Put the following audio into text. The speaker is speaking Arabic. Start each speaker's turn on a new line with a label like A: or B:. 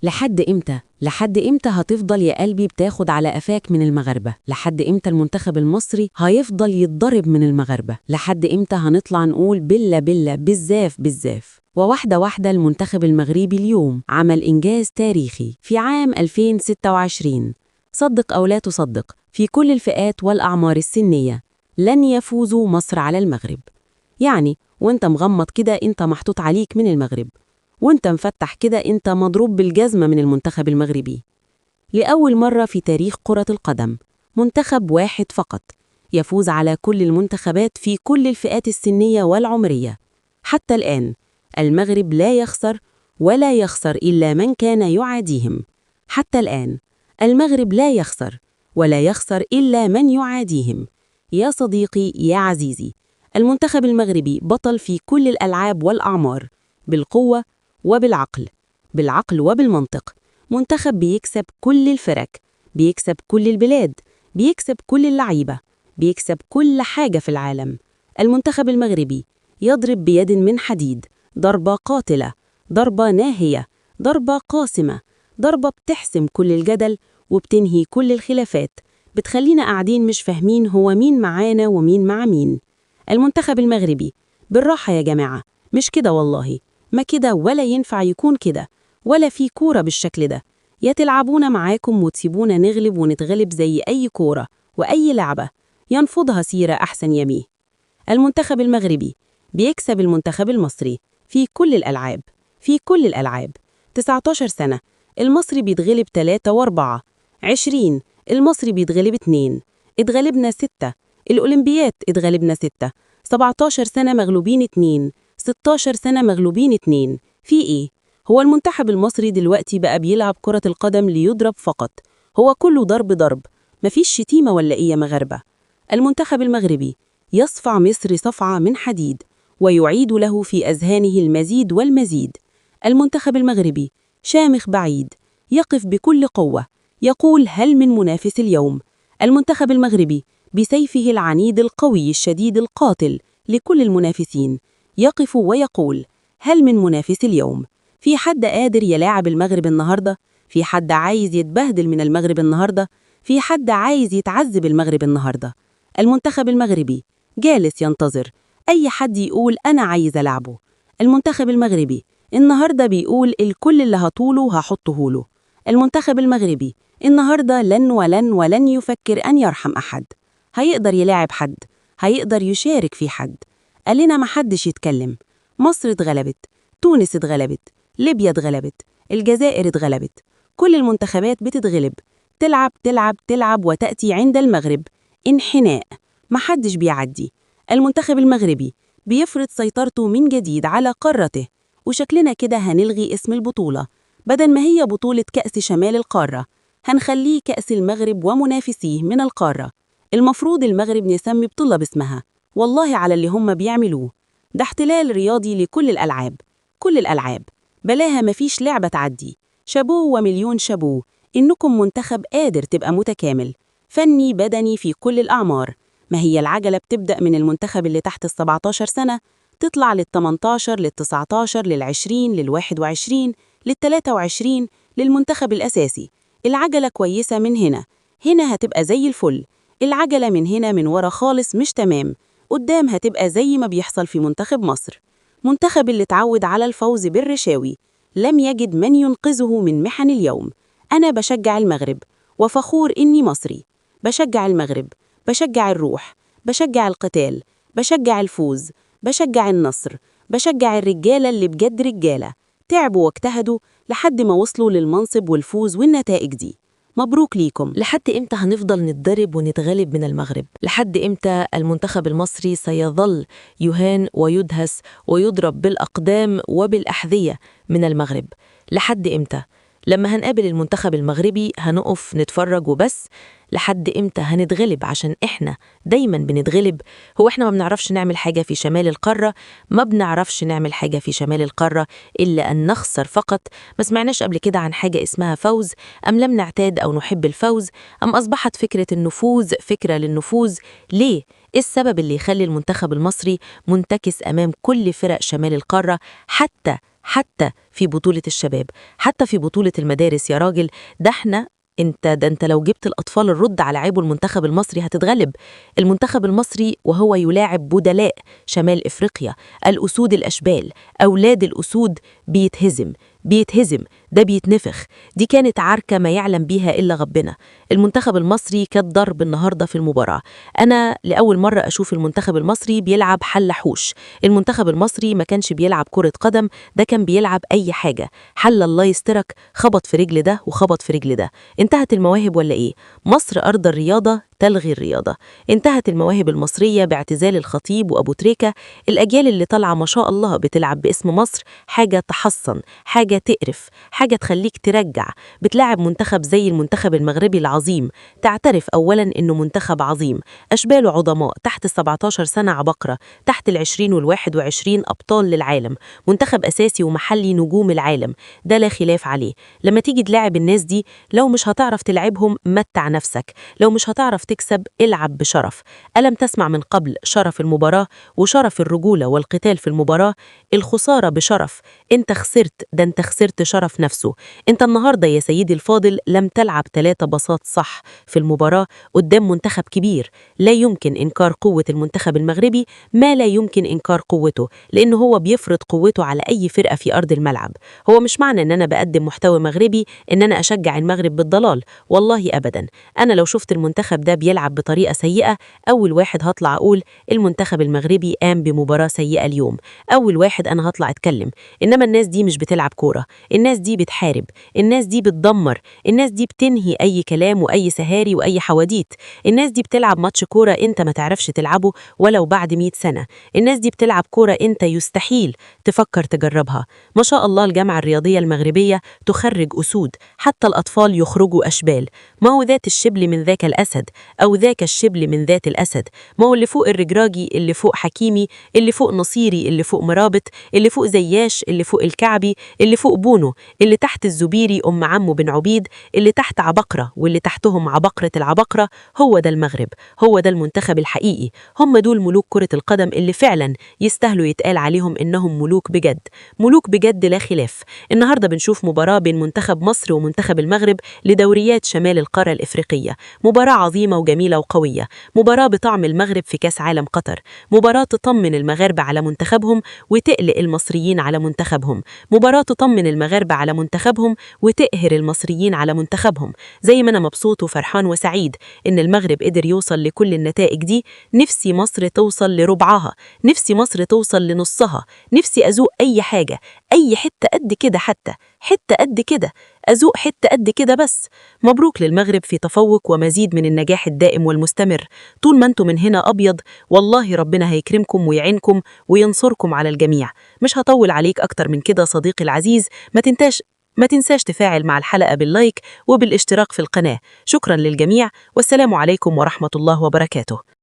A: لحد إمتى؟ لحد إمتى هتفضل يا قلبي بتاخد على قفاك من المغاربة؟ لحد إمتى المنتخب المصري هيفضل يتضرب من المغاربة؟ لحد إمتى هنطلع نقول بلا بلا بالزاف بالزاف؟ وواحدة واحدة المنتخب المغربي اليوم عمل إنجاز تاريخي في عام 2026. صدق أو لا تصدق، في كل الفئات والأعمار السنية لن يفوزوا مصر على المغرب. يعني وانت مغمض كده انت محطوط عليك من المغرب، وانت مفتح كده انت مضروب بالجزمة من المنتخب المغربي. لأول مرة في تاريخ كرة القدم منتخب واحد فقط يفوز على كل المنتخبات في كل الفئات السنية والعمرية. حتى الآن المغرب لا يخسر، ولا يخسر إلا من كان يعاديهم. حتى الآن المغرب لا يخسر، ولا يخسر إلا من يعاديهم. يا صديقي يا عزيزي، المنتخب المغربي بطل في كل الألعاب والأعمار، بالقوة وبالعقل، بالعقل وبالمنطق. منتخب بيكسب كل الفرق، بيكسب كل البلاد، بيكسب كل اللعيبة، بيكسب كل حاجة في العالم. المنتخب المغربي يضرب بيد من حديد، ضربة قاتلة، ضربة ناهية، ضربة قاسمة، ضربة بتحسم كل الجدل وبتنهي كل الخلافات، بتخلينا قاعدين مش فاهمين هو مين معانا ومين مع مين. المنتخب المغربي بالراحة يا جماعة، مش كده والله، ما كده ولا ينفع يكون كده، ولا في كورة بالشكل ده. يا تلعبونا معاكم وتسيبونا نغلب ونتغلب زي أي كورة وأي لعبة، ينفضها سيرة أحسن يميه. المنتخب المغربي بيكسب المنتخب المصري في كل الألعاب، في كل الألعاب. 19 سنة المصري بيتغلب 3 و4، 20 المصري بيتغلب 2، اتغلبنا 6، الأولمبيات اتغلبنا 6، 17 سنة مغلوبين 2، 16 سنة مغلوبين 2. في إيه؟ هو المنتخب المصري دلوقتي بقى بيلعب كرة القدم ليضرب فقط؟ هو كله ضرب ضرب، مفيش شتيمة ولا إيه يا مغاربة؟ المنتخب المغربي يصفع مصر صفعة من حديد، ويعيد له في أذهانه المزيد والمزيد. المنتخب المغربي شامخ بعيد، يقف بكل قوة، يقول هل من منافس اليوم؟ المنتخب المغربي بسيفه العنيد القوي الشديد القاتل لكل المنافسين يقف ويقول هل من منافس اليوم؟ في حد قادر يلاعب المغرب النهاردة؟ في حد عايز يتبهدل من المغرب النهاردة؟ في حد عايز يتعذب المغرب النهاردة؟ المنتخب المغربي جالس ينتظر أي حد يقول أنا عايز ألعبه. المنتخب المغربي النهاردة بيقول الكل اللي هطوله هحطه له. المنتخب المغربي النهاردة لن ولن ولن يفكر أن يرحم أحد. هيقدر يلاعب حد، هيقدر يشارك في حد. قالنا محدش يتكلم. مصر اتغلبت، تونس اتغلبت، ليبيا اتغلبت، الجزائر اتغلبت، كل المنتخبات بتتغلب، تلعب تلعب تلعب وتأتي عند المغرب انحناء، محدش بيعدي. المنتخب المغربي بيفرض سيطرته من جديد على قارته، وشكلنا كده هنلغي اسم البطولة. بدل ما هي بطولة كأس شمال القارة، هنخليه كأس المغرب ومنافسيه من القارة. المفروض المغرب نسمي بطولة باسمها. والله على اللي هم بيعملوه ده احتلال رياضي لكل الألعاب، كل الألعاب، بلاها مفيش لعبة تعدي. شابوه ومليون شابوه، إنكم منتخب قادر تبقى متكامل، فني بدني في كل الأعمار. ما هي العجلة بتبدأ من المنتخب اللي تحت 17 سنة، تطلع 18 19 20 21 23 للمنتخب الأساسي. العجلة كويسة من هنا، هنا هتبقى زي الفل. العجلة من هنا من ورا خالص مش تمام، قدام هتبقى زي ما بيحصل في منتخب مصر. منتخب اللي اتعود على الفوز بالرشاوي لم يجد من ينقذه من محن اليوم. أنا بشجع المغرب وفخور إني مصري. بشجع المغرب، بشجع الروح، بشجع القتال، بشجع الفوز، بشجع النصر، بشجع الرجالة اللي بجد رجالة تعبوا واجتهدوا لحد ما وصلوا للمنصب والفوز والنتائج دي. مبروك ليكم.
B: لحد إمتى هنفضل نتضرب ونتغلب من المغرب؟ لحد إمتى المنتخب المصري سيظل يهان ويدهس ويضرب بالأقدام وبالأحذية من المغرب؟ لحد إمتى؟ لما هنقابل المنتخب المغربي هنقف نتفرج وبس؟ لحد إمتى هنتغلب عشان إحنا دايما بنتغلب؟ هو إحنا ما بنعرفش نعمل حاجة في شمال القارة؟ ما بنعرفش نعمل حاجة في شمال القارة إلا أن نخسر فقط. ما سمعناش قبل كده عن حاجة اسمها فوز؟ أم لم نعتاد أو نحب الفوز؟ أم أصبحت فكرة النفوذ فكرة للنفوذ؟ ليه؟ إيه السبب اللي يخلي المنتخب المصري منتكس أمام كل فرق شمال القارة، حتى في بطولة الشباب، حتى في بطولة المدارس يا راجل. انت لو جبت الأطفال الرد على لعيبه المنتخب المصري هتتغلب. المنتخب المصري وهو يلاعب بدلاء شمال إفريقيا، الأسود الأشبال، أولاد الأسود، بيتهزم، ده بيتنفخ. دي كانت عركة ما يعلم بيها إلا ربنا. المنتخب المصري كان ضرب النهاردة في المباراة. أنا لأول مرة أشوف المنتخب المصري بيلعب حل حوش. المنتخب المصري ما كانش بيلعب كرة قدم، ده كان بيلعب أي حاجة. حل الله يسترك، خبط في رجل ده وخبط في رجل ده. انتهت المواهب ولا إيه؟ مصر أرض الرياضة تلغي الرياضة. انتهت المواهب المصرية باعتزال الخطيب وأبو تريكة. الأجيال اللي طالعة ما شاء الله بتلعب باسم مصر حاجة تحصن، حاجة تقرف، حاجة تخليك ترجع. بتلعب منتخب زي المنتخب المغربي العظيم، تعترف أولا إنه منتخب عظيم، أشباله عظماء، تحت 17 سنة عبقرة، تحت 20 وال21 أبطال للعالم، منتخب أساسي ومحلي نجوم العالم، ده لا خلاف عليه. لما تيجي تلاعب الناس دي، لو مش هتعرف تلعبهم متع نفسك، لو مش هتعرف تكسب العب بشرف. ألم تسمع من قبل شرف المباراة وشرف الرجولة والقتال في المباراة؟ الخسارة بشرف. انت خسرت، ده انت خسرت شرف نفسه. انت النهاردة يا سيدي الفاضل لم تلعب 3 باصات صح في المباراة قدام منتخب كبير. لا يمكن إنكار قوة المنتخب المغربي، ما لا يمكن إنكار قوته، لأنه هو بيفرض قوته على أي فرقة في أرض الملعب. هو مش معنى إن أنا بقدم محتوى مغربي إن أنا أشجع المغرب بالضلال، والله أبدا. أنا لو شفت المنتخب ده بيلعب بطريقة سيئة، أول واحد هطلع أقول المنتخب المغربي قام بمباراة سيئة اليوم، أول واحد أنا هطلع أتكلم. إنما الناس دي مش بتلعب كورة، الناس دي بتحارب، الناس دي بتدمر، الناس دي بتنهي أي كلام وأي سهاري وأي حواديت. الناس دي بتلعب ماتش كورة أنت ما تعرفش تلعبه ولو بعد 100 سنة. الناس دي بتلعب كورة أنت يستحيل تفكر تجربها. ما شاء الله الجامعة الرياضية المغربية تخرج أسود، حتى الأطفال يخرجوا أشبال. ما هو ذات الشبل من ذاك الأسد، أو ذاك الشبل من ذات الأسد. ما هو اللي فوق الرجراجي، اللي فوق حكيمي، اللي فوق نصيري، اللي فوق مرابط، اللي فوق زياش، اللي فوق الكعبي، اللي فوق بونو، اللي تحت الزبيري أم عمه بن عبيد، اللي تحت عبقرة واللي تحتهم عبقرة العبقرة. هو ده المغرب، هو ده المنتخب الحقيقي. هم دول ملوك كرة القدم اللي فعلا يستاهلوا يتقال عليهم إنهم ملوك بجد، ملوك بجد لا خلاف. النهاردة بنشوف مباراة بين منتخب مصر ومنتخب المغرب لدوريات شمال القارة الإفريقية، مباراة عظيمة وجميلة وقوية، مباراة بطعم المغرب في كاس عالم قطر، مباراة تطمن المغاربة على منتخبهم وتقلق المصريين على منتخبهم، مباراة تطمن المغاربة على منتخبهم وتقهر المصريين على منتخبهم. زي ما أنا مبسوط وفرحان وسعيد إن المغرب قدر يوصل لكل النتائج دي، نفسي مصر توصل لربعها، نفسي مصر توصل لنصها، نفسي أزوق أي حاجة، أي حتة قد كده، حتى حتة قد كده، أزوق حتة قد كده بس. مبروك للمغرب في تفوق ومزيد من النجاح الدائم والمستمر. طول ما انتم من هنا أبيض، والله ربنا هيكرمكم ويعينكم وينصركم على الجميع. مش هطول عليك أكتر من كده صديقي العزيز، ما تنساش تفاعل مع الحلقة باللايك وبالاشتراك في القناة. شكرا للجميع، والسلام عليكم ورحمة الله وبركاته.